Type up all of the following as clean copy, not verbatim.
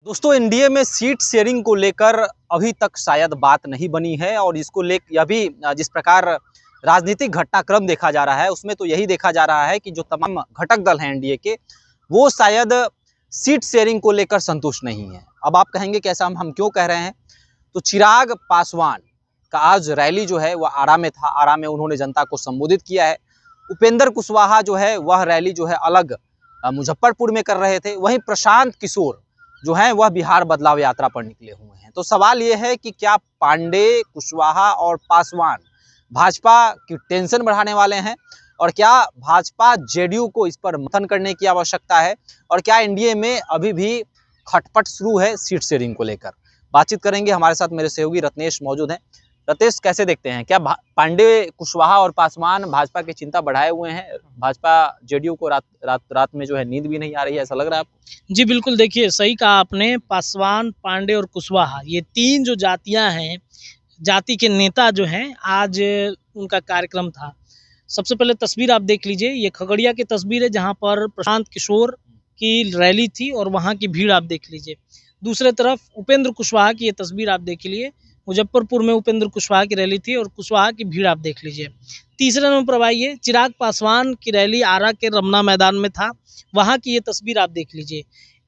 दोस्तों, एनडीए में seat sharing को लेकर अभी तक शायद बात नहीं बनी है और इसको ले यह भी जिस प्रकार राजनीतिक घटनाक्रम देखा जा रहा है उसमें तो यही देखा जा रहा है कि जो तमाम घटक दल हैं एनडीए के वो शायद सीट शेयरिंग को लेकर संतुष्ट नहीं है। अब आप कहेंगे कैसा, हम क्यों कह रहे हैं, तो चिराग पासवान का आज रैली जो है वह आरा में था। आरा में उन्होंने जनता को संबोधित किया है। उपेंद्र कुशवाहा जो है वह रैली जो है अलग मुजफ्फरपुर में कर रहे थे। वहीं प्रशांत किशोर जो है वह बिहार बदलाव यात्रा पर निकले हुए हैं। तो सवाल यह है कि क्या पांडे, कुशवाहा और पासवान भाजपा की टेंशन बढ़ाने वाले हैं और क्या भाजपा जेडीयू को इस पर मंथन करने की आवश्यकता है और क्या एनडीए में अभी भी खटपट शुरू है सीट शेयरिंग को लेकर। बातचीत करेंगे। हमारे साथ मेरे सहयोगी रत्नेश मौजूद हैं। रत्नेश, कैसे देखते हैं, क्या पांडे, कुशवाहा और पासवान भाजपा की चिंता बढ़ाए हुए हैं? भाजपा जेडीयू को रात में जो है नींद भी नहीं आ रही है, ऐसा लग रहा है आपको? जी बिल्कुल, देखिए सही कहा आपने। पासवान, पांडे और कुशवाहा, ये तीन जो जातियां हैं, जाति के नेता जो हैं, आज उनका कार्यक्रम था। सबसे पहले तस्वीर आप देख लीजिए, ये खगड़िया की तस्वीर है जहां पर प्रशांत किशोर की रैली थी और वहां की भीड़ आप देख लीजिए। दूसरे तरफ उपेंद्र कुशवाहा की ये तस्वीर आप देख लीजिए, मुजफ्फरपुर में उपेंद्र कुशवाहा की रैली थी और कुशवाहा की भीड़ आप देख लीजिए। तीसरे नंबर पर आइए, चिराग पासवान की रैली आरा के रमना मैदान में था, वहाँ की ये तस्वीर आप देख लीजिए।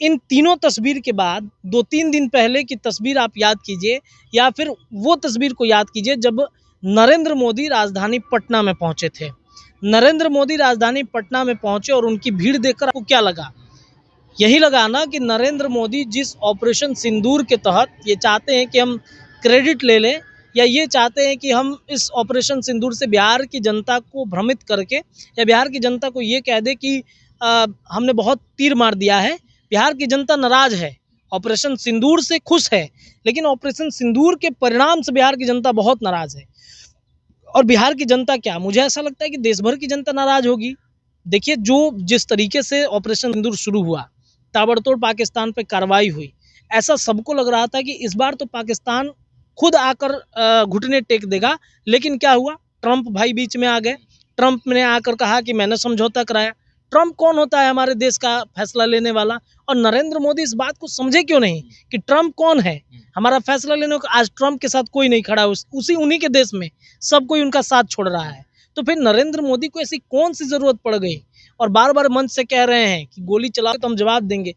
इन तीनों तस्वीर के बाद 2-3 दिन पहले की तस्वीर आप याद कीजिए या फिर वो तस्वीर को याद कीजिए जब नरेंद्र मोदी राजधानी पटना में पहुंचे थे। नरेंद्र मोदी राजधानी पटना में पहुंचे और उनकी भीड़ देखकर आपको क्या लगा? यही लगा ना कि नरेंद्र मोदी जिस ऑपरेशन सिंदूर के तहत ये चाहते हैं कि हम क्रेडिट ले लें या ये चाहते हैं कि हम इस ऑपरेशन सिंदूर से बिहार की जनता को भ्रमित करके या बिहार की जनता को ये कह दे कि हमने बहुत तीर मार दिया है, बिहार की जनता नाराज है, ऑपरेशन सिंदूर से खुश है, लेकिन ऑपरेशन सिंदूर के परिणाम से बिहार की जनता बहुत नाराज है। और बिहार की जनता क्या, मुझे ऐसा लगता है कि देश भर की जनता नाराज होगी। देखिए, जो जिस तरीके से ऑपरेशन सिंदूर शुरू हुआ, ताबड़तोड़ पाकिस्तान पे कार्रवाई हुई, ऐसा सबको लग रहा था कि इस बार तो पाकिस्तान खुद आकर घुटने टेक देगा। लेकिन क्या हुआ? ट्रंप भाई बीच में आ गए। ट्रंप ने आकर कहा कि मैंने समझौता कराया। ट्रंप कौन होता है हमारे देश का फैसला लेने वाला? और नरेंद्र मोदी इस बात को समझे क्यों नहीं कि ट्रंप कौन है हमारा फैसला लेने को? आज ट्रंप के साथ कोई नहीं खड़ा, उसी उन्हीं के देश में सब कोई उनका साथ छोड़ रहा है। तो फिर नरेंद्र मोदी को ऐसी कौन सी जरूरत पड़ गई? और बार बार मंच से कह रहे हैं कि गोली चलाओ तो हम जवाब देंगे।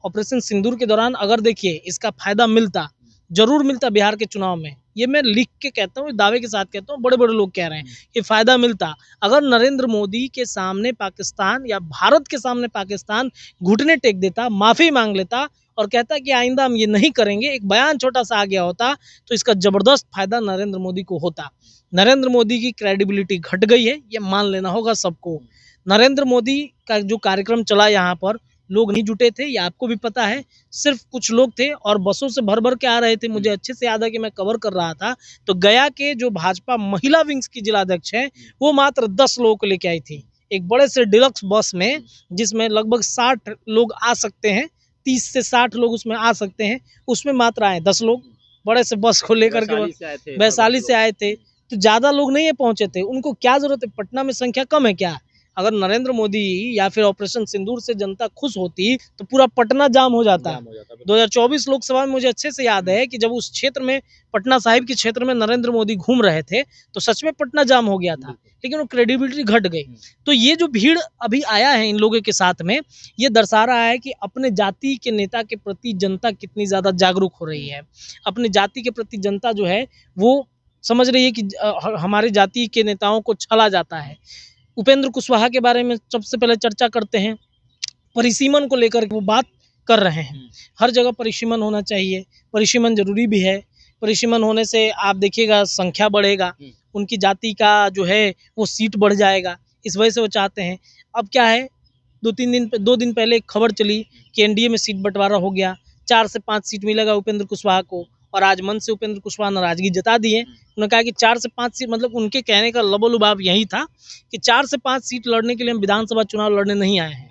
ऑपरेशन सिंदूर के दौरान अगर देखिए इसका फायदा मिलता, जरूर मिलता बिहार के चुनाव में। ये मैं लिख के कहता हूँ, दावे के साथ कहता हूँ, बड़े बड़े लोग कह रहे हैं कि फायदा मिलता अगर नरेंद्र मोदी के सामने पाकिस्तान या भारत के सामने पाकिस्तान घुटने टेक देता, माफी मांग लेता और कहता कि आइंदा हम ये नहीं करेंगे, एक बयान छोटा सा आ गया होता तो इसका जबरदस्त फायदा नरेंद्र मोदी को होता। नरेंद्र मोदी की क्रेडिबिलिटी घट गई है, ये मान लेना होगा सबको। नरेंद्र मोदी का जो कार्यक्रम चला यहाँ पर, लोग नहीं जुटे थे, ये आपको भी पता है, सिर्फ कुछ लोग थे और बसों से भर भर के आ रहे थे। मुझे अच्छे से याद है कि मैं कवर कर रहा था तो गया के जो भाजपा महिला विंग्स की जिलाध्यक्ष है वो मात्र 10 लोगों को लेके आई थी, एक बड़े से डिलक्स बस में जिसमें लगभग 60 लोग आ सकते हैं, 30 से 60 लोग उसमें आ सकते हैं, उसमें मात्र आए 10 लोग। बड़े से बस को लेकर के वैशाली से आए थे, तो ज्यादा लोग नहीं पहुंचे थे। उनको क्या जरूरत है? पटना में संख्या कम है क्या? अगर नरेंद्र मोदी या फिर ऑपरेशन सिंदूर से जनता खुश होती तो पूरा पटना जाम हो जाता। 2024 लोकसभा में मुझे अच्छे से याद है कि जब उस क्षेत्र में, पटना साहिब के क्षेत्र में नरेंद्र मोदी घूम रहे थे तो सच में पटना जाम हो गया था, लेकिन वो क्रेडिबिलिटी घट गई। तो ये जो भीड़ अभी आया है इन लोगों के साथ में, ये दर्शा रहा है कि अपने जाति के नेता के प्रति जनता कितनी ज्यादा जागरूक हो रही है। अपने जाति के प्रति जनता जो है वो समझ रही है कि हमारी जाति के नेताओं को छला जाता है। उपेंद्र कुशवाहा के बारे में सबसे पहले चर्चा करते हैं। परिसीमन को लेकर वो बात कर रहे हैं, हर जगह परिसीमन होना चाहिए, परिसीमन जरूरी भी है। परिसीमन होने से आप देखिएगा संख्या बढ़ेगा, उनकी जाति का जो है वो सीट बढ़ जाएगा, इस वजह से वो चाहते हैं। अब क्या है, 2 दिन पहले एक खबर चली कि एनडीए में सीट बंटवारा हो गया, 4 से 5 सीट मिलेगा उपेंद्र कुशवाहा को। और आज मन से उपेंद्र कुशवाहा नाराजगी जता दिए। उन्होंने कहा कि 4 से 5 सीट, मतलब उनके कहने का लबोलुबाब यही था कि 4 से 5 सीट लड़ने के लिए हम विधानसभा चुनाव लड़ने नहीं आए हैं।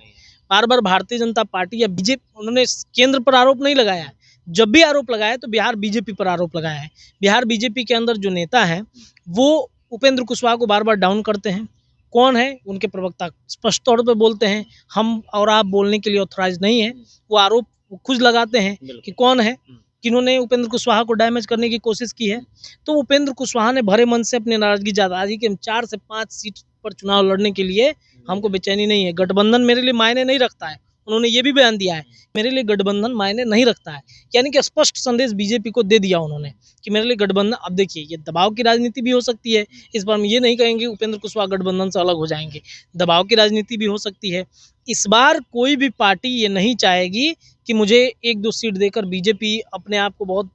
बार बार भारतीय जनता पार्टी या बीजेपी, उन्होंने केंद्र पर आरोप नहीं लगाया है, जब भी आरोप लगाया तो बिहार बीजेपी पर आरोप लगाया है। बिहार बीजेपी के अंदर जो नेता हैं वो उपेंद्र कुशवाहा को बार बार डाउन करते हैं। कौन है उनके प्रवक्ता? स्पष्ट तौर पर बोलते हैं हम और आप बोलने के लिए ऑथराइज नहीं है। वो आरोप वो खुद लगाते हैं कि कौन है, किन्होंने उपेंद्र कुशवाहा को डैमेज करने की कोशिश की है। तो उपेंद्र कुशवाहा ने भरे मन से अपनी नाराजगी जता दी कि हम 4 से 5 सीट पर चुनाव लड़ने के लिए हमको बेचैनी नहीं है, गठबंधन मेरे लिए मायने नहीं रखता है। उन्होंने ये भी बयान दिया है, मेरे लिए गठबंधन मायने नहीं रखता है, यानी कि स्पष्ट संदेश बीजेपी को दे दिया उन्होंने कि मेरे लिए गठबंधन। अब देखिए, ये दबाव की राजनीति भी हो सकती है, इस बार हम ये नहीं कहेंगे उपेंद्र कुशवाहा गठबंधन से अलग हो जाएंगे, दबाव की राजनीति भी हो सकती है। इस बार कोई भी पार्टी ये नहीं चाहेगी कि मुझे 1-2 सीट देकर बीजेपी अपने आप को बहुत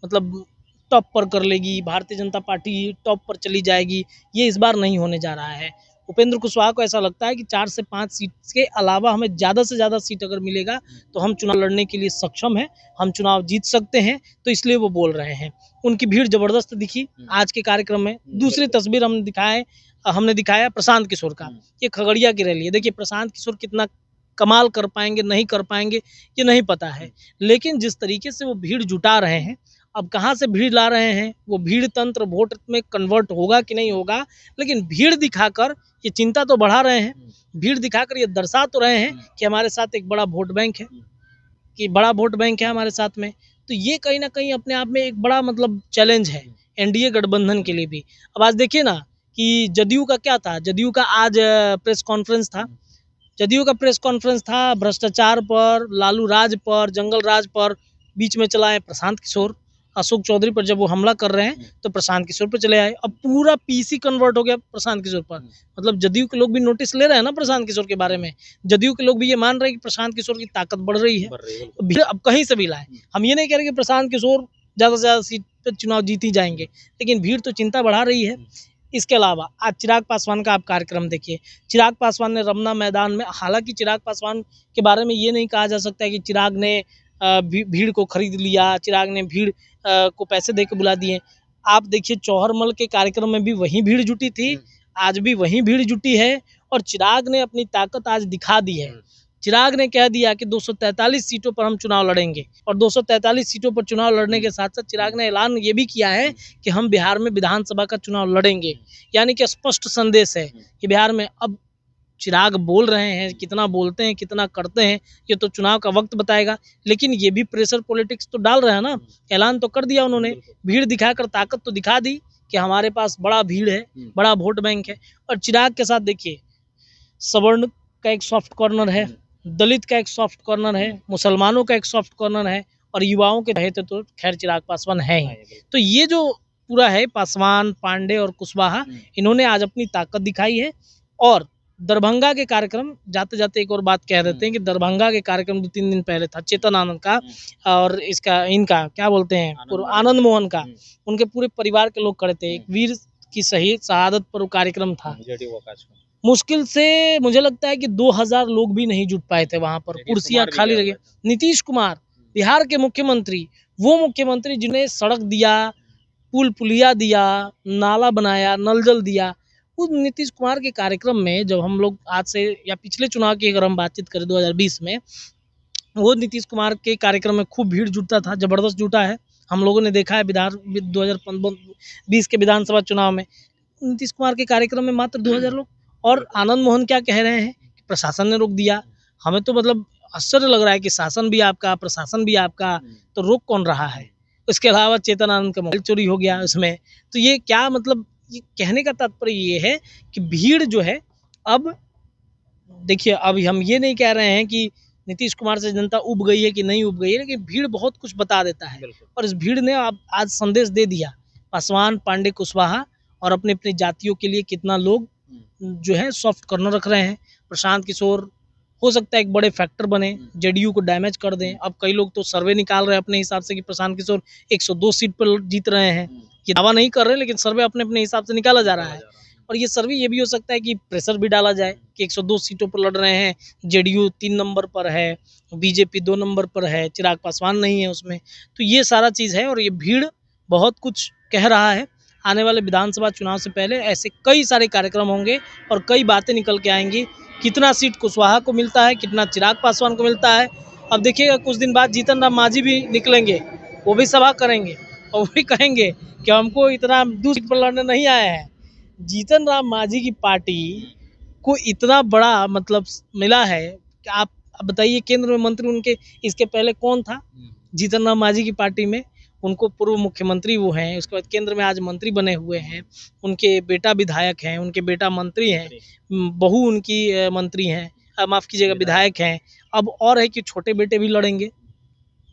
मतलब टॉप पर कर लेगी, भारतीय जनता पार्टी टॉप पर चली जाएगी, ये इस बार नहीं होने जा रहा है। उपेंद्र कुशवाहा को ऐसा लगता है कि 4 से 5 सीट के अलावा हमें ज़्यादा से ज़्यादा सीट अगर मिलेगा तो हम चुनाव लड़ने के लिए सक्षम हैं, हम चुनाव जीत सकते हैं, तो इसलिए वो बोल रहे हैं। उनकी भीड़ ज़बरदस्त दिखी आज के कार्यक्रम में। दूसरी तस्वीर हमने दिखाया प्रशांत किशोर का, ये खगड़िया की रैली है। देखिए प्रशांत किशोर कितना कमाल कर पाएंगे, नहीं कर पाएंगे, ये नहीं पता है, लेकिन जिस तरीके से वो भीड़ जुटा रहे हैं, अब कहाँ से भीड़ ला रहे हैं, वो भीड़ तंत्र वोट में कन्वर्ट होगा कि नहीं होगा, लेकिन भीड़ दिखाकर ये चिंता तो बढ़ा रहे हैं, भीड़ दिखाकर ये दर्शा तो रहे हैं कि हमारे साथ एक बड़ा वोट बैंक है, कि बड़ा वोट बैंक है हमारे साथ में। तो ये कहीं ना कहीं अपने आप में एक बड़ा मतलब चैलेंज है एनडीए गठबंधन के लिए भी। अब आज देखिए ना कि जदयू का क्या था, जदयू का आज प्रेस कॉन्फ्रेंस था, जदयू का प्रेस कॉन्फ्रेंस था भ्रष्टाचार पर, लालू राज पर, जंगल राज पर। बीच में चला है प्रशांत किशोर, अशोक चौधरी पर जब वो हमला कर रहे हैं तो प्रशांत किशोर पर चले आए। अब पूरा पीसी कन्वर्ट हो गया प्रशांत किशोर पर, मतलब जदयू के लोग भी नोटिस ले रहे हैं ना प्रशांत किशोर के बारे में, जदयू के लोग भी ये मान रहे हैं कि प्रशांत किशोर की ताकत बढ़ रही है। भीड़ अब कहीं से भी लाए, हम ये नहीं कह रहे कि प्रशांत किशोर ज़्यादा से ज़्यादा सीट पर चुनाव जीत ही जाएंगे, लेकिन भीड़ तो चिंता बढ़ा रही है। इसके अलावा आज चिराग पासवान का आप कार्यक्रम देखिए, चिराग पासवान ने रमना मैदान में, हालांकि चिराग पासवान के बारे में ये नहीं कहा जा सकता है कि चिराग ने भीड़ को खरीद लिया, चिराग ने भीड़ को पैसे दे के बुला दिए। आप देखिए चौहरमल के कार्यक्रम में भी वही भीड़ जुटी थी, आज भी वही भीड़ जुटी है, और चिराग ने अपनी ताकत आज दिखा दी है। चिराग ने कह दिया कि 243 सीटों पर हम चुनाव लड़ेंगे, और 243 सीटों पर चुनाव लड़ने के साथ साथ चिराग ने ऐलान ये भी किया है कि हम बिहार में विधानसभा का चुनाव लड़ेंगे, यानी कि स्पष्ट संदेश है कि बिहार में अब चिराग बोल रहे हैं, कितना बोलते हैं कितना करते हैं ये तो चुनाव का वक्त बताएगा, लेकिन ये भी प्रेशर पॉलिटिक्स तो डाल रहे हैं ना, ऐलान तो कर दिया उन्होंने, भीड़ दिखाकर ताकत तो दिखा दी कि हमारे पास बड़ा भीड़ है, बड़ा वोट बैंक है। और चिराग के साथ देखिए सवर्ण का एक सॉफ्ट कॉर्नर है, दलित का एक सॉफ्ट कॉर्नर है, मुसलमानों का एक सॉफ्ट कॉर्नर है, और युवाओं के रहे तो खैर चिराग पासवान है ही। तो ये जो पूरा है पासवान, पांडे और कुशवाहा, इन्होंने आज अपनी ताकत दिखाई है। और दरभंगा के कार्यक्रम, जाते जाते एक और बात कह देते हैं कि दरभंगा के कार्यक्रम 2-3 दिन पहले था चेतन आनंद का, और इनका क्या बोलते हैं आनंद मोहन का, उनके पूरे परिवार के लोग खड़े थे, एक वीर की शहीद शहादत पर वो कार्यक्रम था। मुश्किल से मुझे लगता है कि 2000 लोग भी नहीं जुट पाए थे वहां पर, कुर्सियां खाली रह गई। नीतीश कुमार बिहार के मुख्यमंत्री, वो मुख्यमंत्री जिन्हें सड़क दिया, पुल पुलिया दिया, नाला बनाया, नल जल दिया, उस नीतीश कुमार के कार्यक्रम में जब हम लोग आज से या पिछले चुनाव की अगर हम बातचीत करें 2020 में, वो नीतीश कुमार के कार्यक्रम में खूब भीड़ जुटता था, जबरदस्त जुटा है, हम लोगों ने देखा है 2020 के विधानसभा चुनाव में नीतीश कुमार के कार्यक्रम में मात्र 2000 लोग। और आनंद मोहन क्या कह रहे हैं कि प्रशासन ने रोक दिया, हमें तो मतलब आश्चर्य लग रहा है कि शासन भी आपका, प्रशासन भी आपका, तो रोक कौन रहा है। इसके अलावा चेतन आनंद का मोबाइल चोरी हो गया उसमें, तो ये क्या मतलब, ये कहने का तात्पर्य ये है कि भीड़ जो है, अब देखिए अब हम ये नहीं कह रहे हैं कि नीतीश कुमार से जनता उब गई है कि नहीं उब गई है, लेकिन भीड़ बहुत कुछ बता देता है, और इस भीड़ ने आज संदेश दे दिया पासवान, पांडे, कुशवाहा और अपनी अपनी जातियों के लिए कितना लोग जो है सॉफ्ट कॉर्नर रख रहे हैं। प्रशांत किशोर हो सकता है एक बड़े फैक्टर बने, जेडीयू को डैमेज कर दें। अब कई लोग तो सर्वे निकाल रहे हैं अपने हिसाब से कि प्रशांत किशोर 102 सीट पर जीत रहे हैं, ये दावा नहीं कर रहे, लेकिन सर्वे अपने अपने हिसाब से निकाला जा रहा है। और ये सर्वे ये भी हो सकता है कि प्रेशर भी डाला जाए कि 102 सीटों पर लड़ रहे हैं, जेडीयू 3 नंबर पर है, बीजेपी 2 नंबर पर है, चिराग पासवान नहीं है उसमें, तो ये सारा चीज़ है। और ये भीड़ बहुत कुछ कह रहा है। आने वाले विधानसभा चुनाव से पहले ऐसे कई सारे कार्यक्रम होंगे और कई बातें निकल के आएंगी, कितना सीट कुशवाहा को मिलता है, कितना चिराग पासवान को मिलता है। अब देखिएगा कुछ दिन बाद जीतन राम मांझी भी निकलेंगे, वो भी सभा करेंगे और वो भी कहेंगे कि हमको इतना 2 सीट पर लड़ने नहीं आया है। जीतन राम मांझी की पार्टी को इतना बड़ा मतलब मिला है कि आप अब बताइए केंद्र में मंत्री उनके इसके पहले कौन था? जीतन राम मांझी की पार्टी में उनको पूर्व मुख्यमंत्री वो हैं, उसके बाद केंद्र में आज मंत्री बने हुए हैं, उनके बेटा विधायक हैं, उनके बेटा मंत्री हैं, बहू उनकी मंत्री हैं, माफ़ कीजिएगा विधायक हैं। अब और है कि छोटे बेटे भी लड़ेंगे।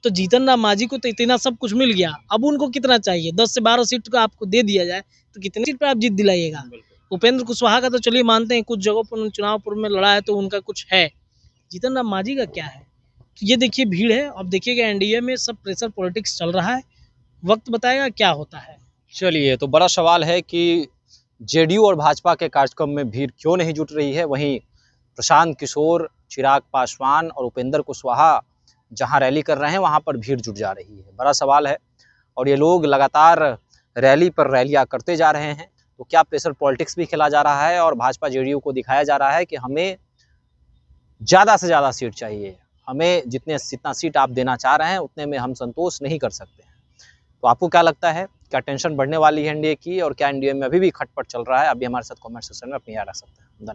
तो जीतन राम मांझी को तो इतना सब कुछ मिल गया, अब उनको कितना चाहिए? 10 से 12 सीट का आपको दे दिया जाए तो कितनी सीट पे आप जीत दिलाइएगा? उपेंद्र कुशवाहा का तो चलिए मानते हैं कुछ जगहों पर चुनाव पूर्व में लड़ा है तो उनका कुछ है, जीतन राम मांझी का क्या है? तो ये देखिए भीड़ है। अब देखिएगा एनडीए में सब प्रेशर पॉलिटिक्स चल रहा है, वक्त बताएगा क्या होता है। चलिए, तो बड़ा सवाल है कि जेडीयू और भाजपा के कार्यक्रम में भीड़ क्यों नहीं जुट रही है, वहीं प्रशांत किशोर, चिराग पासवान और उपेंद्र कुशवाहा जहां रैली कर रहे हैं वहां पर भीड़ जुट जा रही है, बड़ा सवाल है। और ये लोग लगातार रैली पर रैलियां करते जा रहे हैं, तो क्या प्रेशर पॉलिटिक्स भी खेला जा रहा है और भाजपा जेडीयू को दिखाया जा रहा है कि हमें ज़्यादा से ज़्यादा सीट चाहिए, हमें जितना सीट आप देना चाह रहे हैं उतने में हम संतोष नहीं कर सकते हैं। तो आपको क्या लगता है, क्या टेंशन बढ़ने वाली है एनडीए की, और क्या एनडीए में अभी भी खटपट चल रहा है? अभी हमारे साथ कमेंट सेक्शन में अपनी राय रख सकते हैं। धन्यवाद।